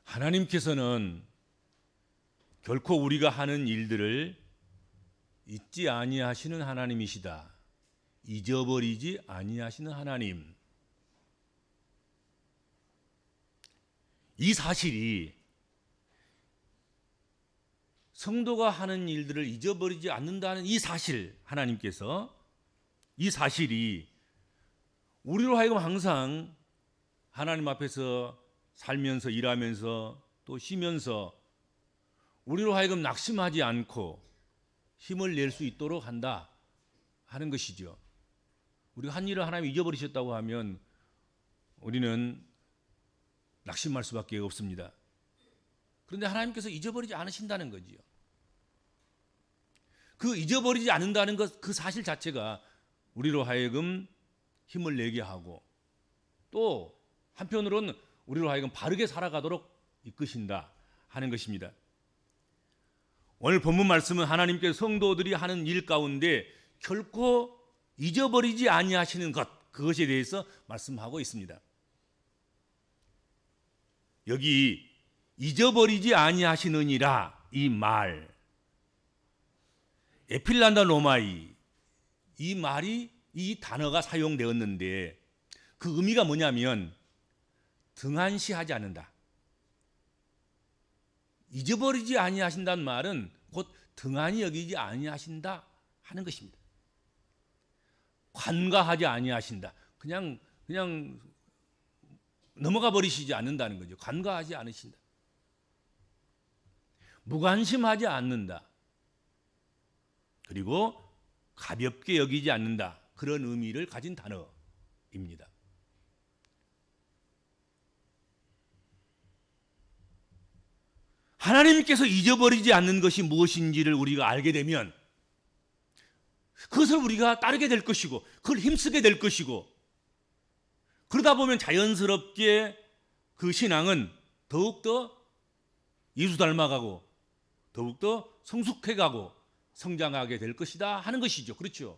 하나님께서는 결코 우리가 하는 일들을 잊지 아니하시는 하나님이시다. 잊어버리지 아니하시는 하나님. 이 사실이 성도가 하는 일들을 잊어버리지 않는다는 이 사실, 하나님께서 이 사실이 우리로 하여금 항상 하나님 앞에서 살면서 일하면서 또 쉬면서 우리로 하여금 낙심하지 않고 힘을 낼 수 있도록 한다 하는 것이죠. 우리가 한 일을 하나님이 잊어버리셨다고 하면 우리는 낙심할 수밖에 없습니다. 그런데 하나님께서 잊어버리지 않으신다는 거지요. 그 잊어버리지 않는다는 것, 그 사실 자체가 우리로 하여금 힘을 내게 하고 또 한편으로는 우리로 하여금 바르게 살아가도록 이끄신다 하는 것입니다. 오늘 본문 말씀은 하나님께서 성도들이 하는 일 가운데 결코 잊어버리지 아니하시는 것, 그것에 대해서 말씀하고 있습니다. 여기 잊어버리지 아니하시느니라 이 말, 에필란다 로마이, 이 말이, 이 단어가 사용되었는데 그 의미가 뭐냐면 등한시하지 않는다. 잊어버리지 아니하신다는 말은 곧 등한히 여기지 아니하신다 하는 것입니다. 관가하지 아니하신다. 그냥 넘어가 버리시지 않는다는 거죠. 관가하지 않으신다. 무관심하지 않는다. 그리고 가볍게 여기지 않는다. 그런 의미를 가진 단어입니다. 하나님께서 잊어버리지 않는 것이 무엇인지를 우리가 알게 되면 그것을 우리가 따르게 될 것이고 그걸 힘쓰게 될 것이고 그러다 보면 자연스럽게 그 신앙은 더욱더 예수 닮아가고 더욱더 성숙해가고 성장하게 될 것이다 하는 것이죠. 그렇죠?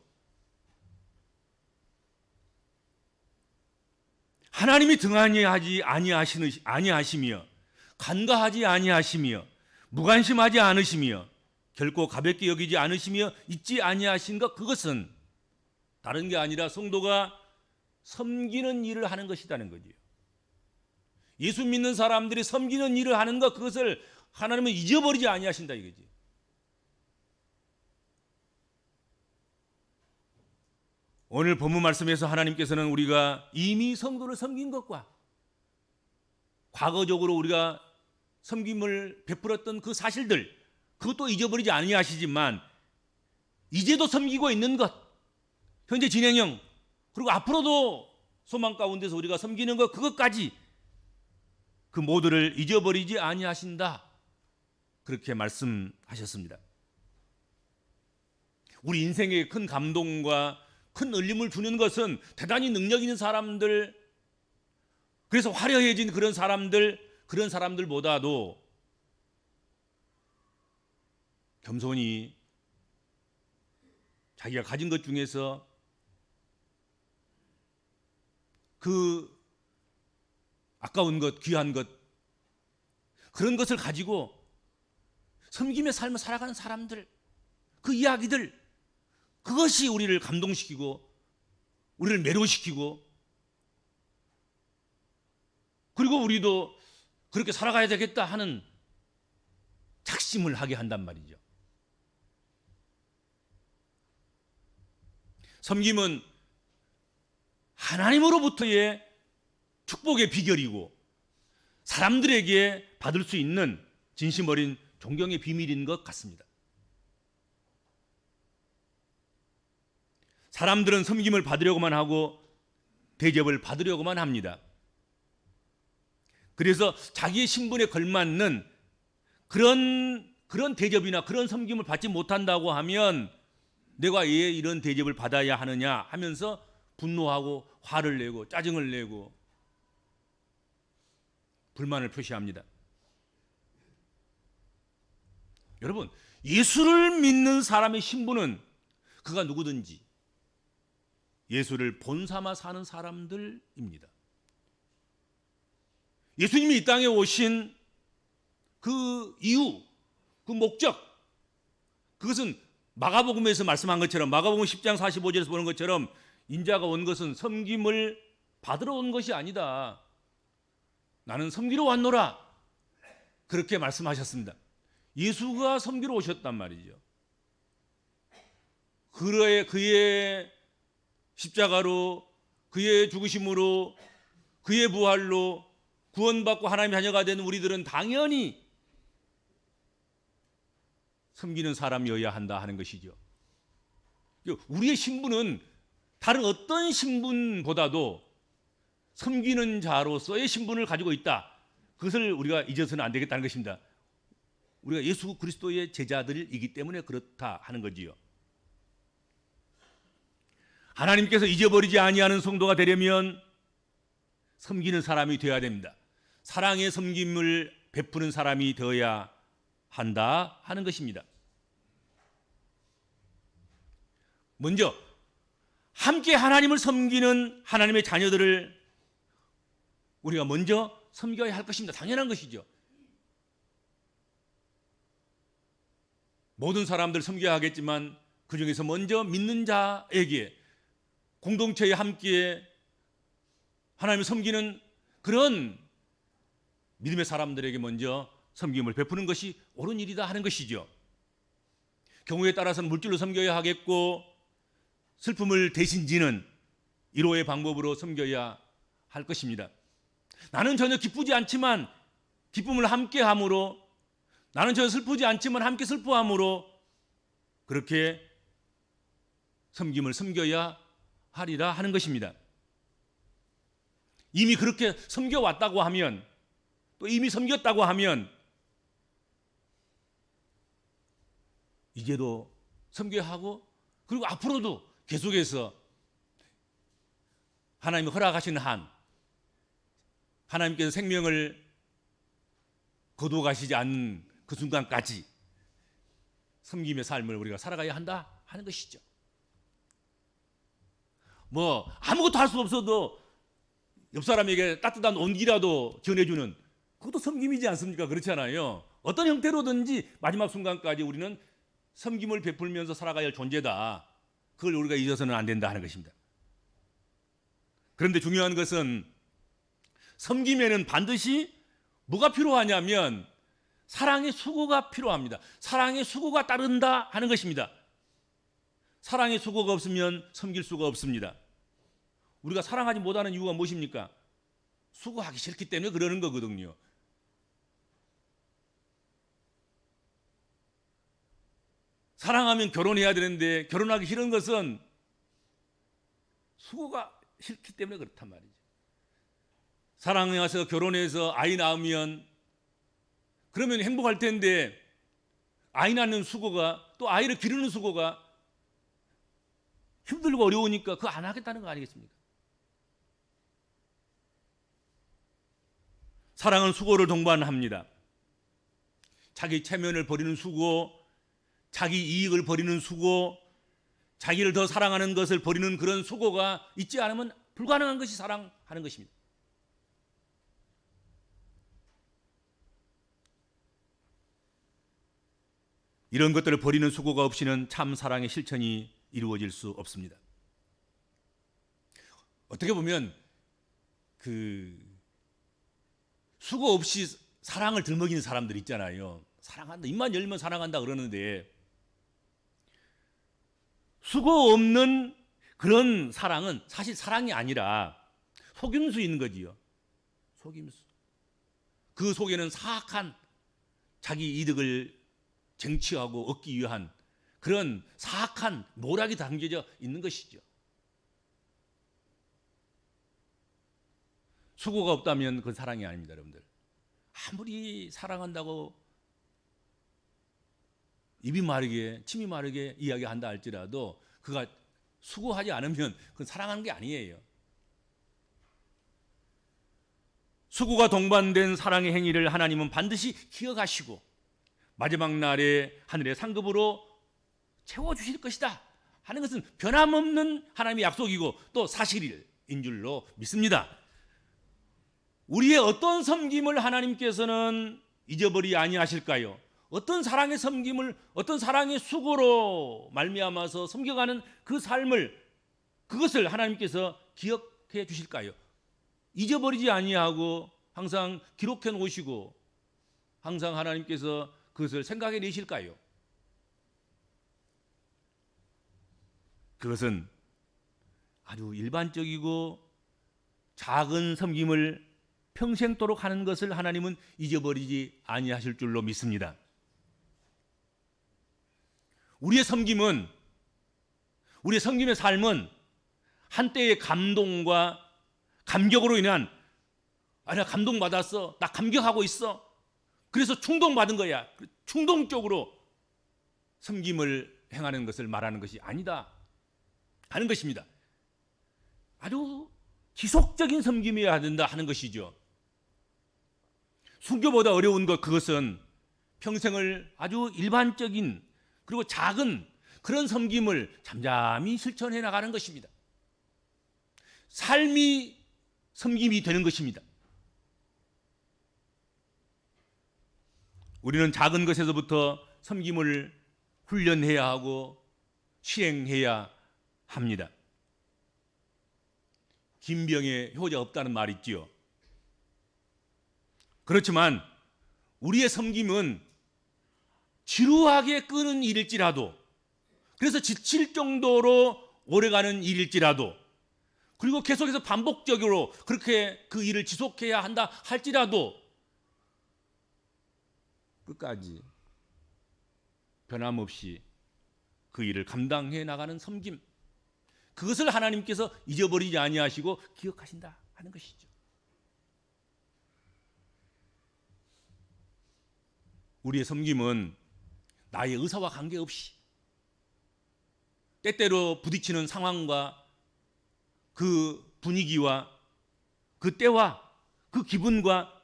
하나님이 등한히 하지 아니하시며 간과하지 아니하시며 무관심하지 않으시며 결코 가볍게 여기지 않으시며 잊지 아니하신 것, 그것은 다른 게 아니라 성도가 섬기는 일을 하는 것이라는 거지요. 예수 믿는 사람들이 섬기는 일을 하는 것, 그것을 하나님은 잊어버리지 아니하신다 이거지. 오늘 본문 말씀에서 하나님께서는 우리가 이미 성도를 섬긴 것과 과거적으로 우리가 섬김을 베풀었던 그 사실들, 그것도 잊어버리지 아니하시지만 이제도 섬기고 있는 것, 현재 진행형, 그리고 앞으로도 소망 가운데서 우리가 섬기는 것, 그것까지 그 모두를 잊어버리지 아니하신다, 그렇게 말씀하셨습니다. 우리 인생에 큰 감동과 큰 울림을 주는 것은 대단히 능력 있는 사람들, 그래서 화려해진 그런 사람들보다도 겸손히 자기가 가진 것 중에서 그 아까운 것, 귀한 것, 그런 것을 가지고 섬김의 삶을 살아가는 사람들, 그 이야기들, 그것이 우리를 감동시키고 우리를 매료시키고 그리고 우리도 그렇게 살아가야 되겠다 하는 작심을 하게 한단 말이죠. 섬김은 하나님으로부터의 축복의 비결이고 사람들에게 받을 수 있는 진심 어린 존경의 비밀인 것 같습니다. 사람들은 섬김을 받으려고만 하고 대접을 받으려고만 합니다. 그래서 자기의 신분에 걸맞는 그런 대접이나 그런 섬김을 받지 못한다고 하면 내가 왜 이런 대접을 받아야 하느냐 하면서 분노하고 화를 내고 짜증을 내고 불만을 표시합니다. 여러분, 예수를 믿는 사람의 신분은 그가 누구든지 예수를 본삼아 사는 사람들입니다. 예수님이 이 땅에 오신 그 이유, 그 목적, 그것은 마가복음에서 말씀한 것처럼, 마가복음 10장 45절에서 보는 것처럼 인자가 온 것은 섬김을 받으러 온 것이 아니다. 나는 섬기러 왔노라. 그렇게 말씀하셨습니다. 예수가 섬기러 오셨단 말이죠. 그의 십자가로, 그의 죽으심으로, 그의 부활로 구원받고 하나님의 자녀가 된 우리들은 당연히 섬기는 사람이어야 한다 하는 것이죠. 우리의 신분은 다른 어떤 신분보다도 섬기는 자로서의 신분을 가지고 있다. 그것을 우리가 잊어서는 안 되겠다는 것입니다. 우리가 예수 그리스도의 제자들이기 때문에 그렇다 하는 거지요. 하나님께서 잊어버리지 아니하는 성도가 되려면 섬기는 사람이 되어야 됩니다. 사랑의 섬김을 베푸는 사람이 되어야 한다 하는 것입니다. 먼저 함께 하나님을 섬기는 하나님의 자녀들을 우리가 먼저 섬겨야 할 것입니다. 당연한 것이죠. 모든 사람들 섬겨야 하겠지만 그 중에서 먼저 믿는 자에게 공동체에 함께 하나님을 섬기는 그런 믿음의 사람들에게 먼저 섬김을 베푸는 것이 옳은 일이다 하는 것이죠. 경우에 따라서는 물질로 섬겨야 하겠고 슬픔을 대신 지는 위로의 방법으로 섬겨야 할 것입니다. 나는 전혀 기쁘지 않지만 기쁨을 함께 함으로, 나는 전혀 슬프지 않지만 함께 슬퍼함으로 그렇게 섬김을 섬겨야 하리라 하는 것입니다. 이미 그렇게 섬겨왔다고 하면, 또 이미 섬겼다고 하면 이제도 섬겨야 하고, 그리고 앞으로도 계속해서 하나님이 허락하신 한, 하나님께서 생명을 거두어 가시지 않는 그 순간까지 섬김의 삶을 우리가 살아가야 한다 하는 것이죠. 아무것도 할 수 없어도 옆 사람에게 따뜻한 온기라도 전해주는, 그것도 섬김이지 않습니까? 그렇잖아요. 어떤 형태로든지 마지막 순간까지 우리는 섬김을 베풀면서 살아가야 할 존재다. 그걸 우리가 잊어서는 안 된다 하는 것입니다. 그런데 중요한 것은 섬김에는 반드시 뭐가 필요하냐면 사랑의 수고가 필요합니다. 사랑의 수고가 따른다 하는 것입니다. 사랑의 수고가 없으면 섬길 수가 없습니다. 우리가 사랑하지 못하는 이유가 무엇입니까? 수고하기 싫기 때문에 그러는 거거든요. 사랑하면 결혼해야 되는데 결혼하기 싫은 것은 수고가 싫기 때문에 그렇단 말이죠. 사랑해서 결혼해서 아이 낳으면 그러면 행복할 텐데 아이 낳는 수고가, 또 아이를 기르는 수고가 힘들고 어려우니까 그거 안 하겠다는 거 아니겠습니까? 사랑은 수고를 동반합니다. 자기 체면을 버리는 수고, 자기 이익을 버리는 수고, 자기를 더 사랑하는 것을 버리는 그런 수고가 있지 않으면 불가능한 것이 사랑하는 것입니다. 이런 것들을 버리는 수고가 없이는 참 사랑의 실천이 이루어질 수 없습니다. 어떻게 보면 수고 없이 사랑을 들먹이는 사람들 있잖아요. 사랑한다, 입만 열면 사랑한다 그러는데 수고 없는 그런 사랑은 사실 사랑이 아니라 속임수인 거지요. 속임수. 그 속에는 사악한 자기 이득을 쟁취하고 얻기 위한 그런 사악한 노력이 담겨져 있는 것이죠. 수고가 없다면 그건 사랑이 아닙니다, 여러분들. 아무리 사랑한다고 입이 마르게, 침이 마르게 이야기한다 할지라도 그가 수고하지 않으면 그건 사랑하는 게 아니에요. 수고가 동반된 사랑의 행위를 하나님은 반드시 기억하시고 마지막 날에 하늘의 상급으로 채워주실 것이다 하는 것은 변함없는 하나님의 약속이고 또 사실인 줄로 믿습니다. 우리의 어떤 섬김을 하나님께서는 잊어버리지 아니하실까요? 어떤 사랑의 섬김을, 어떤 사랑의 수고로 말미암아서 섬겨가는 그 삶을, 그것을 하나님께서 기억해 주실까요? 잊어버리지 아니하고 항상 기록해 놓으시고 항상 하나님께서 그것을 생각해 내실까요? 그것은 아주 일반적이고 작은 섬김을 평생도록 하는 것을 하나님은 잊어버리지 아니하실 줄로 믿습니다. 우리의 섬김의 삶은 한때의 감동과 감격으로 인한, 나 감동받았어, 나 감격하고 있어, 그래서 충동받은 거야, 충동적으로 섬김을 행하는 것을 말하는 것이 아니다 하는 것입니다. 아주 지속적인 섬김이어야 된다 하는 것이죠. 순교보다 어려운 것, 그것은 평생을 아주 일반적인 그리고 작은 그런 섬김을 잠잠히 실천해 나가는 것입니다. 삶이 섬김이 되는 것입니다. 우리는 작은 것에서부터 섬김을 훈련해야 하고 실행해야 합니다. 김병에 효자 없다는 말이 있지요. 그렇지만 우리의 섬김은 지루하게 끄는 일일지라도, 그래서 지칠 정도로 오래가는 일일지라도, 그리고 계속해서 반복적으로 그렇게 그 일을 지속해야 한다 할지라도 끝까지 변함없이 그 일을 감당해 나가는 섬김, 그것을 하나님께서 잊어버리지 아니하시고 기억하신다 하는 것이죠. 우리의 섬김은 나의 의사와 관계없이 때때로 부딪히는 상황과 그 분위기와 그 때와 그 기분과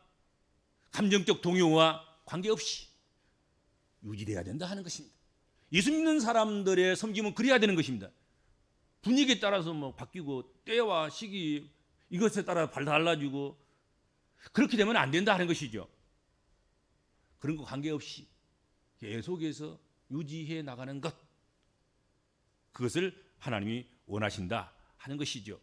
감정적 동요와 관계없이 유지돼야 된다 하는 것입니다. 예수 믿는 사람들의 섬김은 그래야 되는 것입니다. 분위기에 따라서 바뀌고 때와 시기 이것에 따라 달라지고 그렇게 되면 안 된다 하는 것이죠. 그런 거 관계없이 계속해서 유지해 나가는 것, 그것을 하나님이 원하신다 하는 것이죠.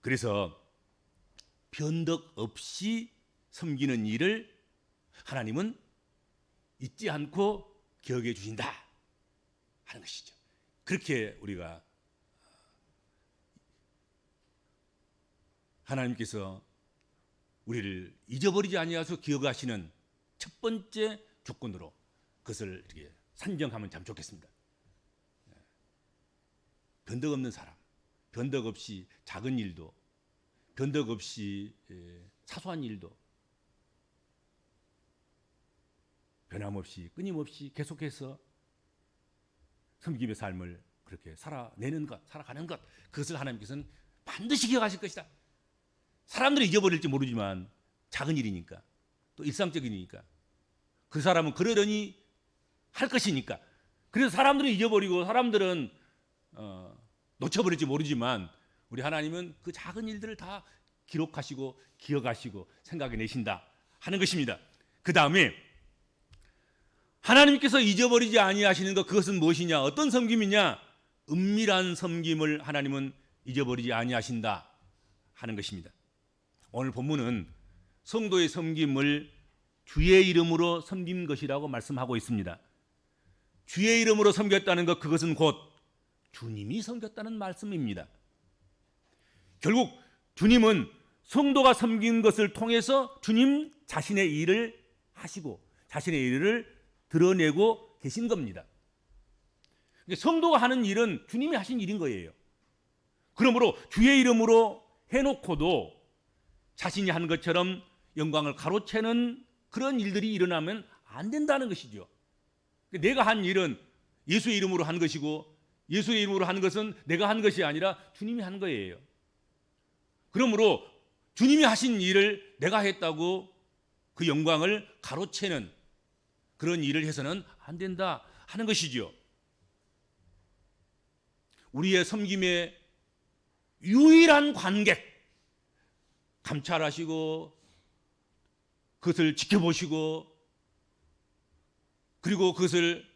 그래서 변덕 없이 섬기는 일을 하나님은 잊지 않고 기억해 주신다 하는 것이죠. 그렇게 우리가 하나님께서 우리를 잊어버리지 아니하셔서 기억하시는 첫 번째 조건으로 그것을 이렇게 산정하면 참 좋겠습니다. 변덕 없는 사람, 변덕 없이 작은 일도, 변덕 없이 사소한 일도 변함없이 끊임없이 계속해서 섬김의 삶을 그렇게 살아가는 것, 그것을 하나님께서는 반드시 기억하실 것이다. 사람들이 잊어버릴지 모르지만 작은 일이니까, 또 일상적인 일이니까, 그 사람은 그러려니 할 것이니까, 그래서 사람들은 잊어버리고 사람들은 놓쳐버릴지 모르지만 우리 하나님은 그 작은 일들을 다 기록하시고 기억하시고 생각해 내신다 하는 것입니다. 그 다음에 하나님께서 잊어버리지 아니하시는 것, 그것은 무엇이냐, 어떤 섬김이냐, 은밀한 섬김을 하나님은 잊어버리지 아니하신다 하는 것입니다. 오늘 본문은 성도의 섬김을 주의 이름으로 섬긴 것이라고 말씀하고 있습니다. 주의 이름으로 섬겼다는 것, 그것은 곧 주님이 섬겼다는 말씀입니다. 결국 주님은 성도가 섬긴 것을 통해서 주님 자신의 일을 하시고 자신의 일을 드러내고 계신 겁니다. 성도가 하는 일은 주님이 하신 일인 거예요. 그러므로 주의 이름으로 해놓고도 자신이 한 것처럼 영광을 가로채는 그런 일들이 일어나면 안 된다는 것이죠. 내가 한 일은 예수의 이름으로 한 것이고, 예수의 이름으로 한 것은 내가 한 것이 아니라 주님이 한 거예요. 그러므로 주님이 하신 일을 내가 했다고 그 영광을 가로채는 그런 일을 해서는 안 된다 하는 것이죠. 우리의 섬김의 유일한 관객, 감찰하시고 그것을 지켜보시고 그리고 그것을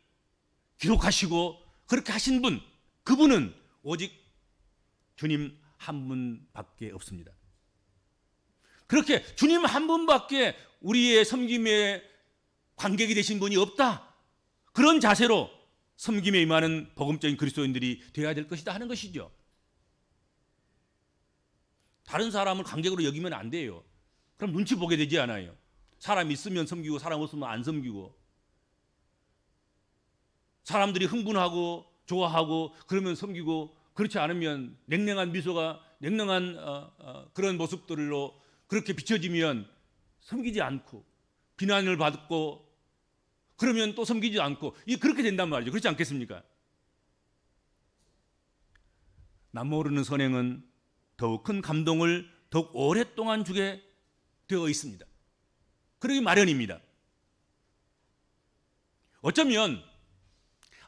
기록하시고 그렇게 하신 분, 그분은 오직 주님 한 분밖에 없습니다. 그렇게 주님 한 분밖에 우리의 섬김의 관객이 되신 분이 없다, 그런 자세로 섬김에 임하는 복음적인 그리스도인들이 되어야 될 것이다 하는 것이죠. 다른 사람을 관객으로 여기면 안 돼요. 그럼 눈치 보게 되지 않아요. 사람 있으면 섬기고 사람 없으면 안 섬기고, 사람들이 흥분하고 좋아하고 그러면 섬기고, 그렇지 않으면 냉랭한 미소가 냉랭한 그런 모습들로 그렇게 비춰지면 섬기지 않고, 비난을 받고 그러면 또 섬기지 않고, 이게 그렇게 된단 말이죠. 그렇지 않겠습니까? 남모르는 선행은 더욱 큰 감동을 더욱 오랫동안 주게 되어 있습니다. 그러기 마련입니다. 어쩌면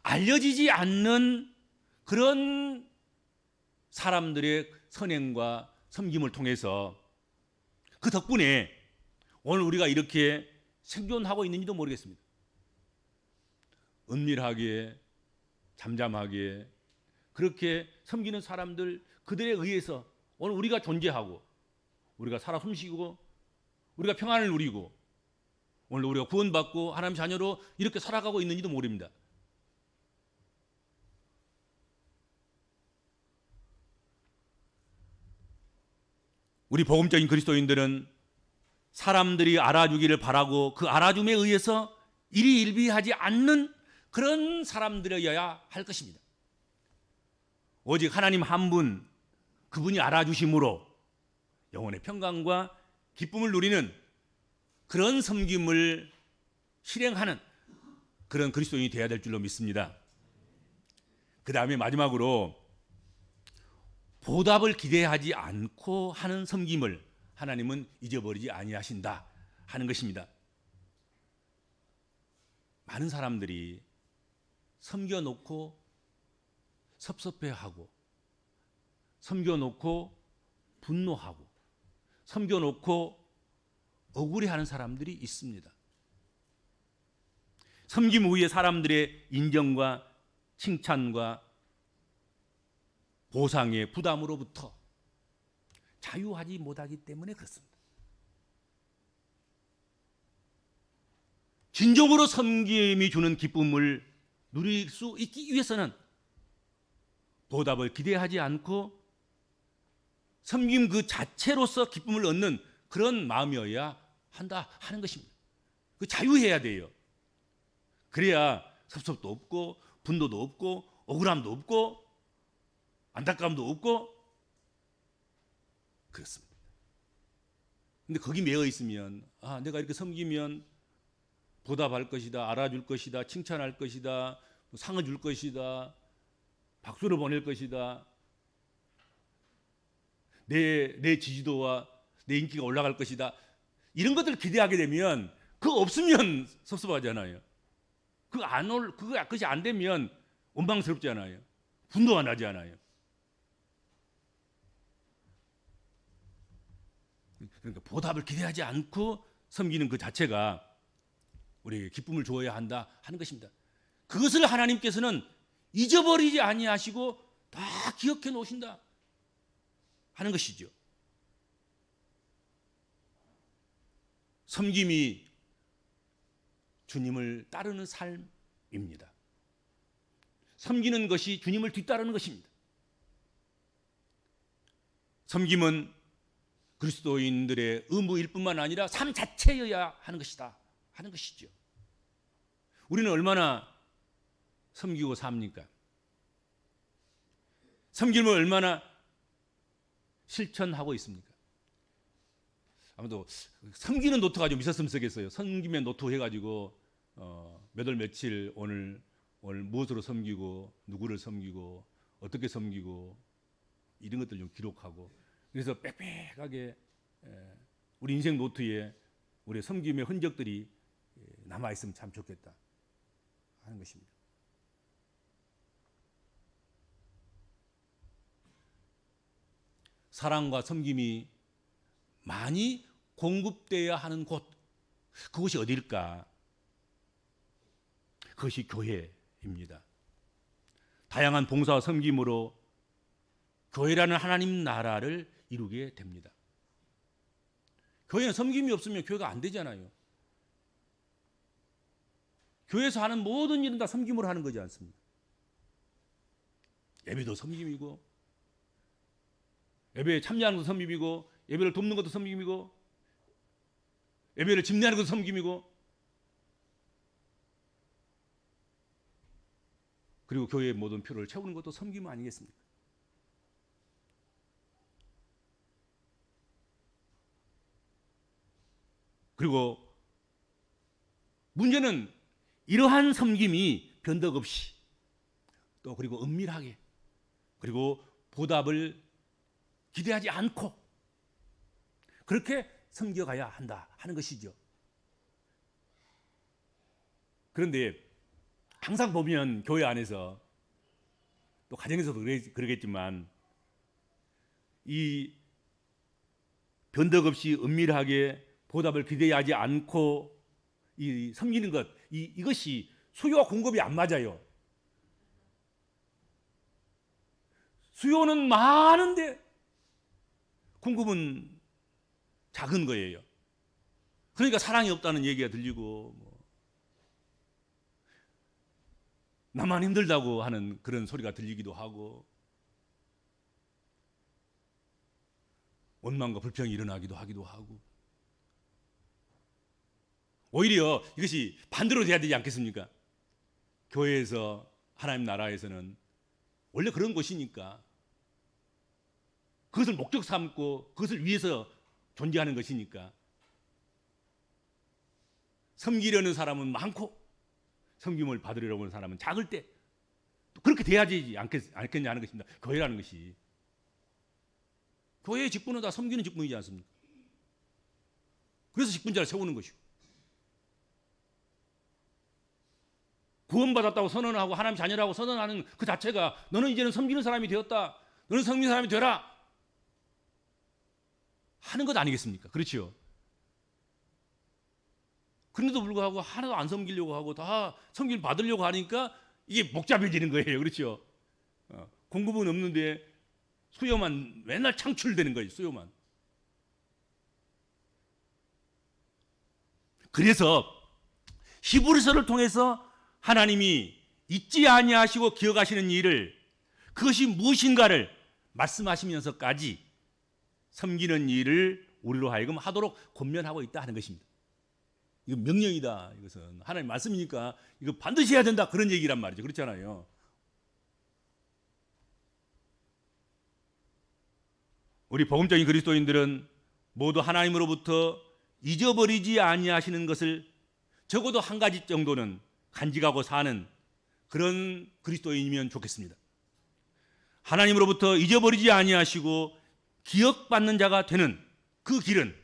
알려지지 않는 그런 사람들의 선행과 섬김을 통해서 그 덕분에 오늘 우리가 이렇게 생존하고 있는지도 모르겠습니다. 은밀하게 잠잠하게 그렇게 섬기는 사람들, 그들에 의해서 오늘 우리가 존재하고 우리가 살아 숨쉬고 우리가 평안을 누리고 오늘 우리가 구원받고 하나님 자녀로 이렇게 살아가고 있는지도 모릅니다. 우리 복음적인 그리스도인들은 사람들이 알아주기를 바라고 그 알아줌에 의해서 일희일비하지 않는 그런 사람들이어야 할 것입니다. 오직 하나님 한 분, 그분이 알아주심으로 영혼의 평강과 기쁨을 누리는 그런 섬김을 실행하는 그런 그리스도인이 되어야 될 줄로 믿습니다. 그 다음에 마지막으로 보답을 기대하지 않고 하는 섬김을 하나님은 잊어버리지 아니하신다 하는 것입니다. 많은 사람들이 섬겨놓고 섭섭해하고, 섬겨놓고 분노하고, 섬겨놓고 억울해하는 사람들이 있습니다. 섬김 후에 사람들의 인정과 칭찬과 보상의 부담으로부터 자유하지 못하기 때문에 그렇습니다. 진정으로 섬김이 주는 기쁨을 누릴 수 있기 위해서는 보답을 기대하지 않고 섬김 그 자체로서 기쁨을 얻는 그런 마음이어야 한다 하는 것입니다. 그 자유해야 돼요. 그래야 섭섭도 없고 분노도 없고 억울함도 없고 안타까움도 없고 그렇습니다. 근데 거기 매여 있으면 내가 이렇게 섬기면 보답할 것이다, 알아줄 것이다, 칭찬할 것이다, 상을 줄 것이다, 박수를 보낼 것이다, 내 지지도와 내 인기가 올라갈 것이다, 이런 것들을 기대하게 되면 그거 없으면 섭섭하잖아요. 그것이 안 되면 원망스럽잖아요. 분노가 나지 않아요. 그러니까 보답을 기대하지 않고 섬기는 그 자체가 우리에게 기쁨을 주어야 한다 하는 것입니다. 그것을 하나님께서는 잊어버리지 아니하시고 다 기억해 놓으신다 하는 것이죠. 섬김이 주님을 따르는 삶입니다. 섬기는 것이 주님을 뒤따르는 것입니다. 섬김은 그리스도인들의 의무일 뿐만 아니라 삶 자체여야 하는 것이다 하는 것이죠. 우리는 얼마나 섬기고 삽니까? 섬김을 얼마나 실천하고 있습니까? 아무도 섬기는 노트가 좀 있었으면 좋겠어요. 섬김의 노트 해가지고 몇 월 며칠 오늘 무엇으로 섬기고 누구를 섬기고 어떻게 섬기고 이런 것들 좀 기록하고, 그래서 빽빽하게 우리 인생 노트에 우리의 섬김의 흔적들이 남아있으면 참 좋겠다 하는 것입니다. 사랑과 섬김이 많이 공급되어야 하는 곳, 그곳이 어디일까? 그것이 교회입니다. 다양한 봉사와 섬김으로 교회라는 하나님 나라를 이루게 됩니다. 교회는 섬김이 없으면 교회가 안 되잖아요. 교회에서 하는 모든 일은 다 섬김으로 하는 거지 않습니까? 예배도 섬김이고, 예배에 참여하는 것도 섬김이고, 예배를 돕는 것도 섬김이고, 예배를 집례하는 것도 섬김이고, 그리고 교회의 모든 필요를 채우는 것도 섬김 아니겠습니까? 그리고 문제는 이러한 섬김이 변덕 없이 또 그리고 은밀하게 그리고 보답을 기대하지 않고 그렇게 섬겨가야 한다 하는 것이죠. 그런데 항상 보면 교회 안에서 또 가정에서도 그러겠지만 이 변덕 없이 은밀하게 보답을 기대하지 않고 이 섬기는 것, 이것이 수요와 공급이 안 맞아요. 수요는 많은데 공급은 작은 거예요. 그러니까 사랑이 없다는 얘기가 들리고 나만 힘들다고 하는 그런 소리가 들리기도 하고 원망과 불평이 일어나기도 하기도 하고 오히려 이것이 반대로 돼야 되지 않겠습니까? 교회에서 하나님 나라에서는 원래 그런 것이니까 그것을 목적 삼고 그것을 위해서 존재하는 것이니까 섬기려는 사람은 많고 섬김을 받으려고 하는 사람은 작을 때 그렇게 돼야지 않겠냐 하는 것입니다. 교회라는 것이. 교회의 직분은 다 섬기는 직분이지 않습니까? 그래서 직분자를 세우는 것이고 구원받았다고 선언하고 하나님 자녀라고 선언하는 그 자체가 너는 이제는 섬기는 사람이 되었다. 너는 섬기는 사람이 되라. 하는 것 아니겠습니까? 그렇죠? 그런데도 불구하고 하나도 안 섬기려고 하고 다 섬김을 받으려고 하니까 이게 복잡해지는 거예요. 그렇죠? 공급은 없는데 수요만 맨날 창출되는 거예요. 수요만. 그래서 히브리서를 통해서 하나님이 잊지 아니하시고 기억하시는 일을 그것이 무엇인가를 말씀하시면서까지 섬기는 일을 우리로 하여금 하도록 권면하고 있다 하는 것입니다. 이거 명령이다. 이것은 하나님 말씀이니까 이거 반드시 해야 된다. 그런 얘기란 말이죠. 그렇잖아요. 우리 복음적인 그리스도인들은 모두 하나님으로부터 잊어버리지 아니하시는 것을 적어도 한 가지 정도는 간직하고 사는 그런 그리스도인이면 좋겠습니다. 하나님으로부터 잊어버리지 아니하시고 기억받는 자가 되는 그 길은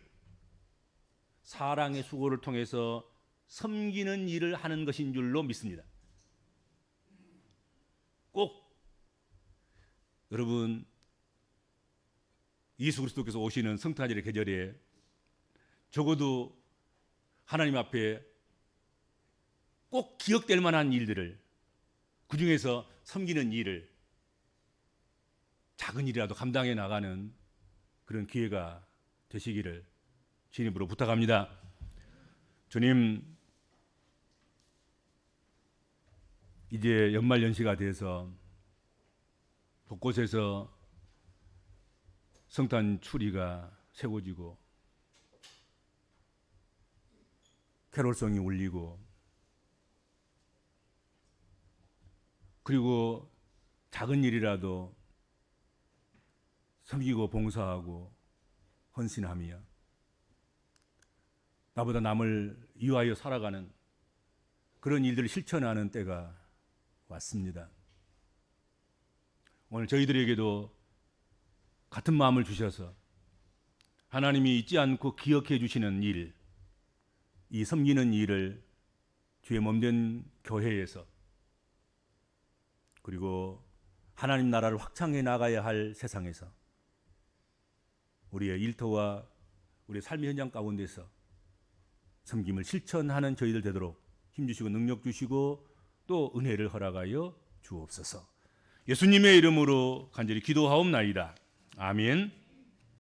사랑의 수고를 통해서 섬기는 일을 하는 것인 줄로 믿습니다. 꼭 여러분 예수 그리스도께서 오시는 성탄절의 계절에 적어도 하나님 앞에 꼭 기억될 만한 일들을 그중에서 섬기는 일을 작은 일이라도 감당해 나가는 그런 기회가 되시기를 주님으로 부탁합니다. 주님, 이제 연말 연시가 돼서 곳곳에서 성탄 추리가 세워지고 캐롤송이 울리고 그리고 작은 일이라도 섬기고 봉사하고 헌신하며 나보다 남을 위하여 살아가는 그런 일들을 실천하는 때가 왔습니다. 오늘 저희들에게도 같은 마음을 주셔서 하나님이 잊지 않고 기억해 주시는 일, 이 섬기는 일을 주의 몸된 교회에서 그리고 하나님 나라를 확장해 나가야 할 세상에서 우리의 일터와 우리의 삶의 현장 가운데서 섬김을 실천하는 저희들 되도록 힘주시고 능력 주시고 또 은혜를 허락하여 주옵소서. 예수님의 이름으로 간절히 기도하옵나이다. 아멘.